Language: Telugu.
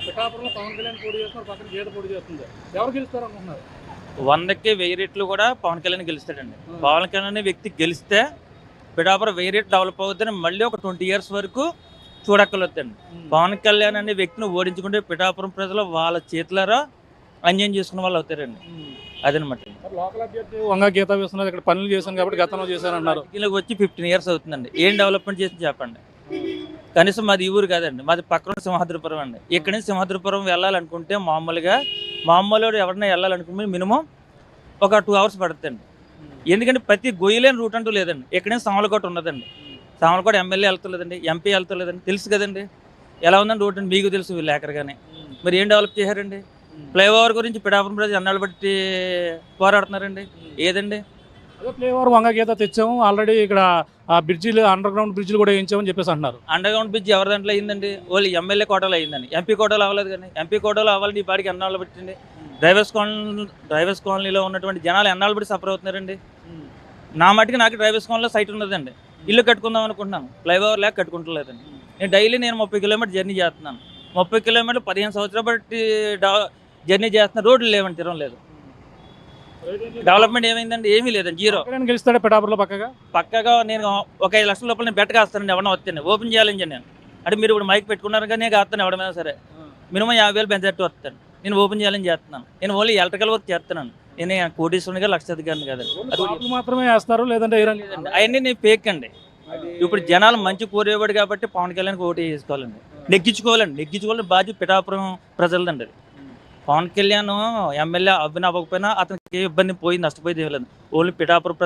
పిఠాపురంలో పవన్ కళ్యాణ్ పోటీ చేస్తున్నారు, పక్కన గీత పోటీ చేస్తుంది. ఎవరు గెలుస్తారు అనుకుంటున్నారు? 100కి 1000 రెట్లు కూడా పవన్ కళ్యాణ్ గెలుస్తాడండి. పవన్ కళ్యాణ్ అనే వ్యక్తి గెలిస్తే పిఠాపురం 1000 రెట్లు డెవలప్ అవుతుందని మళ్ళీ ఒక 20 years వరకు చూడక్కర్లేదండి. పవన్ కళ్యాణ్ అనే వ్యక్తిని ఓడించుకుంటే పిఠాపురం ప్రజలు వాళ్ళ చేతులారా అన్యాయం చేసుకున్న వాళ్ళు అవుతారండి. అదనమాట. లోకల్ అభ్యర్థి వంగ గీత వేస్తున్నారు, ఇక్కడ పనులు చేశాను కాబట్టి గతంలో చేశారన్నారు. వీళ్ళకి వచ్చి 15 years అవుతుందండి. ఏం డెవలప్మెంట్ చేసి చెప్పండి. కనీసం మాది ఈ ఊరు కాదండి, మాది పక్కన సింహాద్రిపురం అండి. ఇక్కడి నుంచి సింహాద్రిపురం వెళ్ళాలనుకుంటే మామూలు ఎవరైనా వెళ్ళాలనుకుంటే మినిమం ఒక 2 hours పడుతుందండి. ఎందుకంటే ప్రతి గొయ్యలేని రూట్ అంటూ లేదండి. ఇక్కడి నుంచి సామలకోట ఉన్నదండి. సామలకోట ఎమ్మెల్యే వెళ్తలేదండి, ఎంపీ వెళ్తలేదండి. తెలుసు కదండి ఎలా ఉందని రూట్ అండి, మీకు తెలుసు వీళ్ళు లేకరగానే. మరి ఏం డెవలప్ చేశారండి? ఫ్లైఓవర్ గురించి పిఠాపురం ప్రజలు ఎన్నాళ్ళు బట్టి పోరాడుతున్నారండి. ఏదండి అదే ఫ్లేవర్ వంగ గీత తెచ్చాము, ఆల్రెడీ ఇక్కడ బ్రిడ్జిలు, అండర్ గ్రౌండ్ బ్రిడ్జిలు కూడా వేయించామని చెప్పేసి అంటున్నారు. అండర్ గ్రౌండ్ బ్రిడ్జ్ ఎవరి దాంట్లో అయిందండి? వాళ్ళు ఎమ్మెల్యే కోటలో అయిందండి. ఎంపీ కోటలో అవ్వలేదు కానీ. ఎంపీ కోటలో అవ్వాలని ఈ పాడికి ఎన్నాళ్ళు పెట్టండి. డ్రైవర్స్ కాలనీలో ఉన్నటువంటి జనాలు ఎన్నాళ్ళు బట్టి సఫర్ అవుతున్నారండి. నా మటుకు నాకు డ్రైవర్స్ కాలనీలో సైట్ ఉన్నదండి. ఇల్లు కట్టుకుందాం అనుకుంటున్నాను, ఫ్లైఓవర్ లేక కట్టుకుంటలేదండి. నేను 30 kilometers జర్నీ చేస్తున్నాను. 30 kilometers 15 సంవత్సరాలు బట్టి జర్నీ చేస్తున్న, రోడ్లు లేవండి, తిరగలేదు. డెవలప్మెంట్ ఏమైందండి? ఏమీ లేదండి, జీరో. గెలుస్తాడు పిఠాపురంలో పక్కగా నేను ఒక 5 లక్షల లోపల నేను బెట్ట కాస్తానండి. ఎవరన్నా వస్తాను ఓపెన్ చేయాలని నేను అంటే మీరు ఇప్పుడు మైక్ పెట్టుకున్నారు కానీ నేను కాస్తాను ఎవడమైనా సరే. మినిమం 50,000 పెంచేట్టు వస్తాను. నేను ఓపెన్ చేయాలని చేస్తున్నాను. నేను ఓన్లీ ఎలక్ట్రికల్ వర్క్ చేస్తున్నాను. నేను కోటీశ్వరునిగా లక్ష అధికారిని కదండి. మాత్రమే వేస్తారు, లేదంటే అవన్నీ నేను ఫేక్ అండి. ఇప్పుడు జనాలు మంచి కోరేవాడు కాబట్టి పవన్ కళ్యాణ్కి ఓటు వేసుకోవాలండి. నెగ్గించుకోవాలని బాధ్యత పిఠాపురం ప్రజలదండి. అది పవన్ కళ్యాణ్ ఎమ్మెల్యే అవ్వకపోయినా అతనికి ఏ ఇబ్బంది పోయి నష్టపోయేది ఏం లేదు. ఓన్లీ పిఠాపురం ప్రజలు